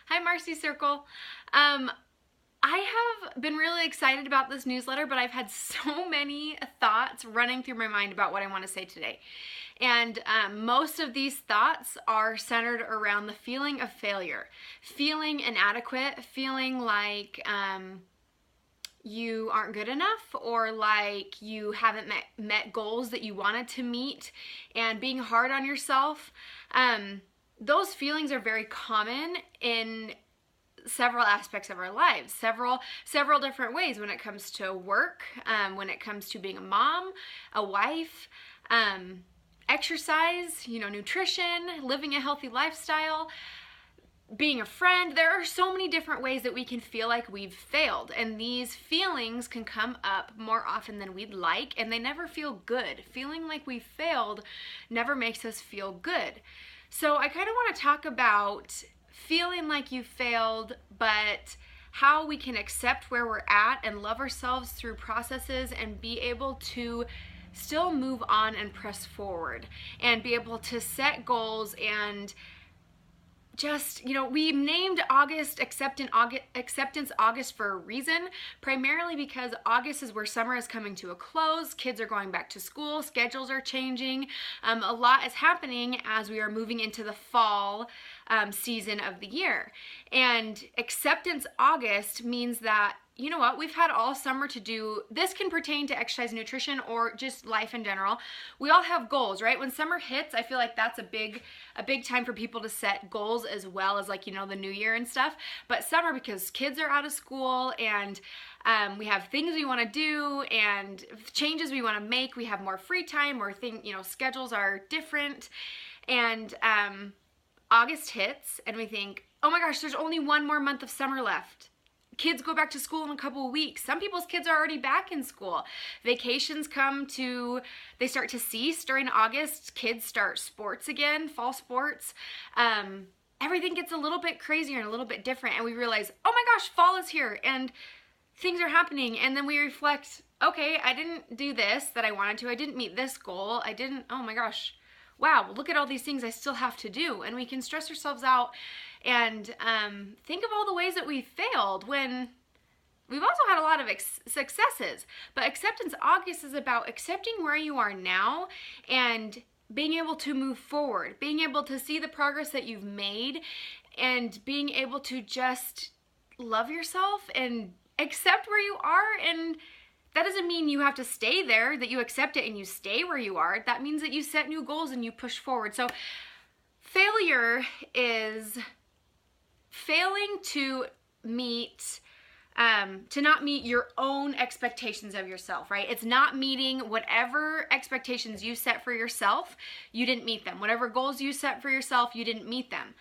Hi, Marci Circle. I have been really excited about this newsletter, but I've had so many thoughts running through my mind about what I want to say today. And most of these thoughts are centered around the feeling of failure, feeling inadequate, feeling like you aren't good enough, or like you haven't met goals that you wanted to meet, and being hard on yourself. Those feelings are very common in several aspects of our lives, several different ways, when it comes to work, when it comes to being a mom, a wife, exercise, nutrition, living a healthy lifestyle, being a friend. There are so many different ways that we can feel like we've failed, and these feelings can come up more often than we'd like, and they never feel good. Feeling like we failed never makes us feel good. So I kind of want to talk about feeling like you failed, but how we can accept where we're at and love ourselves through processes and be able to still move on and press forward and be able to set goals. And just, we named August Acceptance August for a reason, primarily because August is where summer is coming to a close. Kids are going back to school, schedules are changing. A lot is happening as we are moving into the fall season of the year. And Acceptance August means that, you know what, we've had all summer to do. This can pertain to exercise, nutrition, or just life in general. We all have goals, right? When summer hits, I feel like that's a big time for people to set goals, as well as the new year and stuff. But summer, because kids are out of school and we have things we want to do and changes we want to make. We have more free time, or schedules are different. And August hits and we think, oh my gosh, there's only one more month of summer left. Kids go back to school in a couple of weeks. Some people's kids are already back in school. Vacations they start to cease during August. Kids start sports again, fall sports. Everything gets a little bit crazier and a little bit different. And we realize, oh my gosh, fall is here and things are happening. And then we reflect, okay, I didn't do this that I wanted to. I didn't meet this goal. Oh my gosh, wow, look at all these things I still have to do. And we can stress ourselves out and think of all the ways that we failed, when we've also had a lot of successes. But Acceptance August is about accepting where you are now and being able to move forward, being able to see the progress that you've made, and being able to just love yourself and accept where you are. And that doesn't mean you have to stay there, that you accept it and you stay where you are. That means that you set new goals and you push forward. So failure is failing to not meet your own expectations of yourself, right? It's not meeting whatever expectations you set for yourself. You didn't meet them. Whatever goals you set for yourself, you didn't meet them.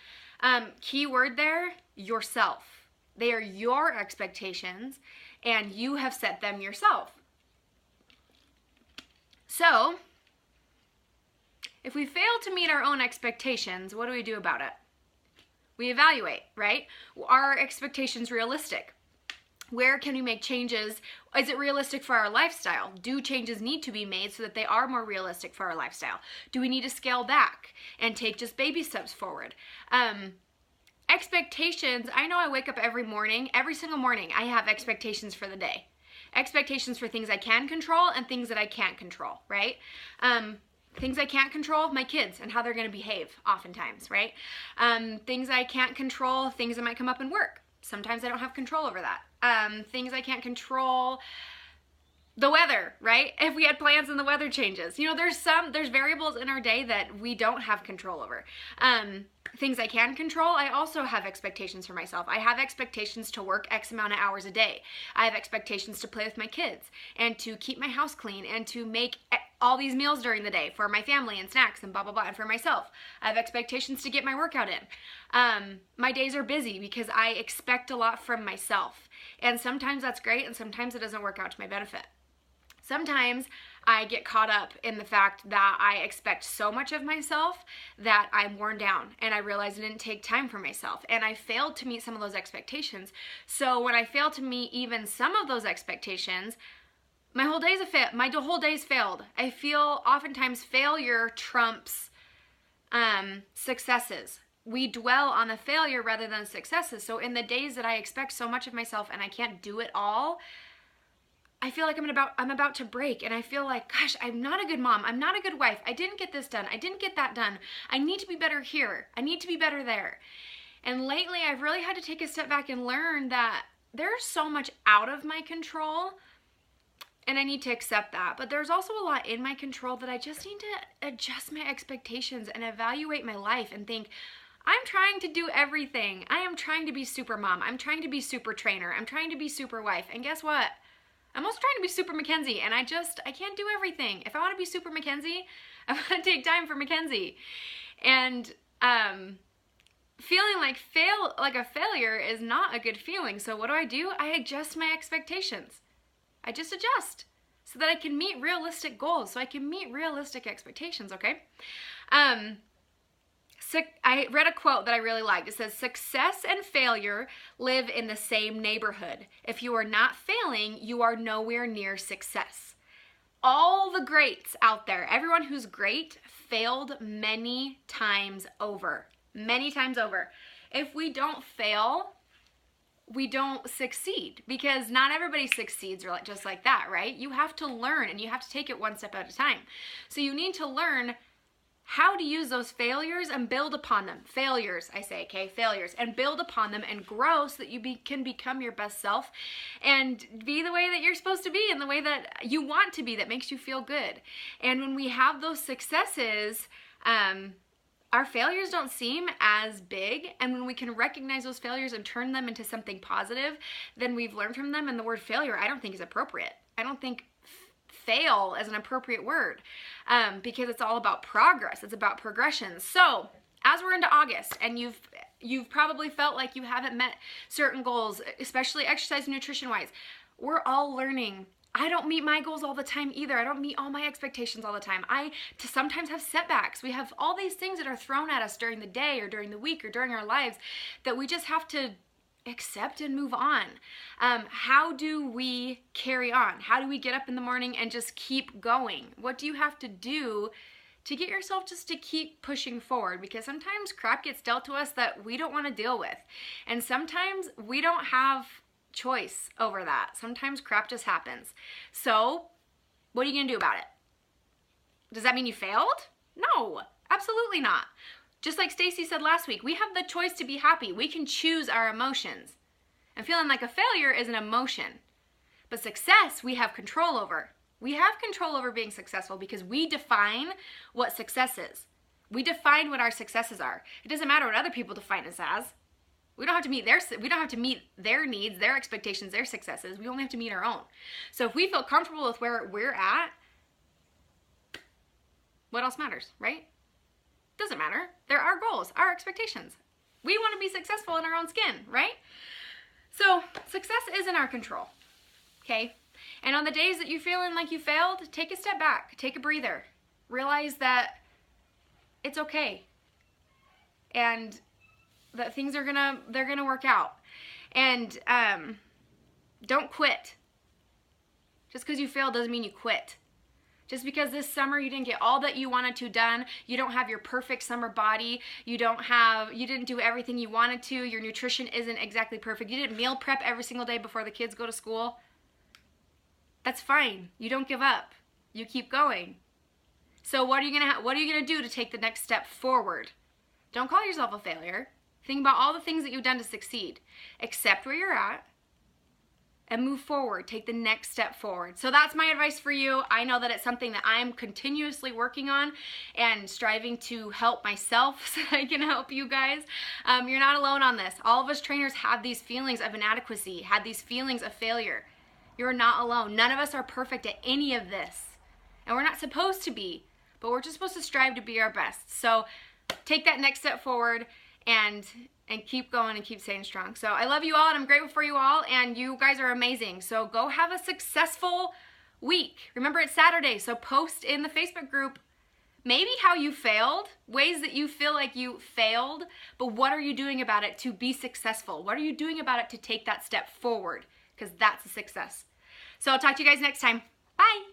Key word there, yourself. They are your expectations, and you have set them yourself. So, if we fail to meet our own expectations, what do we do about it? We evaluate, right? Are our expectations realistic? Where can we make changes? Is it realistic for our lifestyle? Do changes need to be made so that they are more realistic for our lifestyle? Do we need to scale back and take just baby steps forward? Expectations, I know I wake up every single morning, I have expectations for the day. Expectations for things I can control and things that I can't control, right? Things I can't control, my kids and how they're going to behave oftentimes, right? Things I can't control, things that might come up in work. Sometimes I don't have control over that. Things I can't control, the weather, right? If we had plans and the weather changes. There's variables in our day that we don't have control over. Things I can control, I also have expectations for myself. I have expectations to work X amount of hours a day. I have expectations to play with my kids and to keep my house clean and to make all these meals during the day for my family and snacks and blah, blah, blah, and for myself. I have expectations to get my workout in. My days are busy because I expect a lot from myself. And sometimes that's great, and sometimes it doesn't work out to my benefit. Sometimes I get caught up in the fact that I expect so much of myself that I'm worn down, and I realize I didn't take time for myself, and I failed to meet some of those expectations. So when I fail to meet even some of those expectations, my whole day's failed. I feel oftentimes failure trumps successes. we dwell on the failure rather than successes. So in the days that I expect so much of myself and I can't do it all, I feel like I'm about to break, and I feel like, gosh, I'm not a good mom. I'm not a good wife. I didn't get this done. I didn't get that done. I need to be better here. I need to be better there. And lately, I've really had to take a step back and learn that there's so much out of my control, and I need to accept that. But there's also a lot in my control that I just need to adjust my expectations and evaluate my life and think, I'm trying to do everything. I am trying to be super mom. I'm trying to be super trainer. I'm trying to be super wife. And guess what? I'm also trying to be super Mackenzie, and I can't do everything. If I want to be super Mackenzie, I want to take time for Mackenzie. And feeling like a failure is not a good feeling. So what do? I adjust my expectations. I just adjust so that I can meet realistic goals, so I can meet realistic expectations, okay? I read a quote that I really liked. It says, "Success and failure live in the same neighborhood. If you are not failing, you are nowhere near success." All the greats out there, everyone who's great, failed many times over. Many times over. If we don't fail, we don't succeed, because not everybody succeeds just like that, right? You have to learn, and you have to take it one step at a time. So you need to learn how to use those failures and build upon them. Failures, I say, okay? Failures. And build upon them and grow so that you can become your best self and be the way that you're supposed to be and the way that you want to be, that makes you feel good. And when we have those successes, our failures don't seem as big. And when we can recognize those failures and turn them into something positive, then we've learned from them. And the word failure, I don't think is appropriate. I don't think fail as an appropriate word, because it's all about progress. It's about progression. So as we're into August and you've probably felt like you haven't met certain goals, especially exercise and nutrition wise, we're all learning. I don't meet my goals all the time either. I don't meet all my expectations all the time. I sometimes have setbacks. We have all these things that are thrown at us during the day or during the week or during our lives that we just have to accept and move on. How do we carry on? How do we get up in the morning and just keep going? What do you have to do to get yourself just to keep pushing forward? Because sometimes crap gets dealt to us that we don't want to deal with. And sometimes we don't have choice over that. Sometimes crap just happens. So what are you going to do about it? Does that mean you failed? No, absolutely not. Just like Stacy said last week, we have the choice to be happy. We can choose our emotions. And feeling like a failure is an emotion. But success, we have control over. We have control over being successful because we define what success is. We define what our successes are. It doesn't matter what other people define us as. We don't have to meet their needs, their expectations, their successes. We only have to meet our own. So if we feel comfortable with where we're at, what else matters, right? Doesn't matter. They're our goals, our expectations. We want to be successful in our own skin, right? So success is in our control, okay? And on the days that you're feeling like you failed, take a step back, take a breather. Realize that it's okay. And that things are they're gonna work out. And don't quit. Just because you failed doesn't mean you quit. Just because this summer you didn't get all that you wanted to done, you don't have your perfect summer body, you didn't do everything you wanted to, your nutrition isn't exactly perfect, you didn't meal prep every single day before the kids go to school, that's fine. You don't give up. You keep going. So what are you gonna do to take the next step forward? Don't call yourself a failure. Think about all the things that you've done to succeed. Accept where you're at and move forward. Take the next step forward. So that's my advice for you. I know that it's something that I'm continuously working on and striving to help myself so I can help you guys. You're not alone on this. All of us trainers have these feelings of inadequacy, had these feelings of failure. You're not alone. None of us are perfect at any of this. And we're not supposed to be, but we're just supposed to strive to be our best. So take that next step forward and keep going and keep staying strong. So I love you all and I'm grateful for you all, and you guys are amazing. So go have a successful week. Remember, it's Saturday, so post in the Facebook group maybe how you failed, ways that you feel like you failed, but what are you doing about it to be successful? What are you doing about it to take that step forward? Because that's a success. So I'll talk to you guys next time. Bye.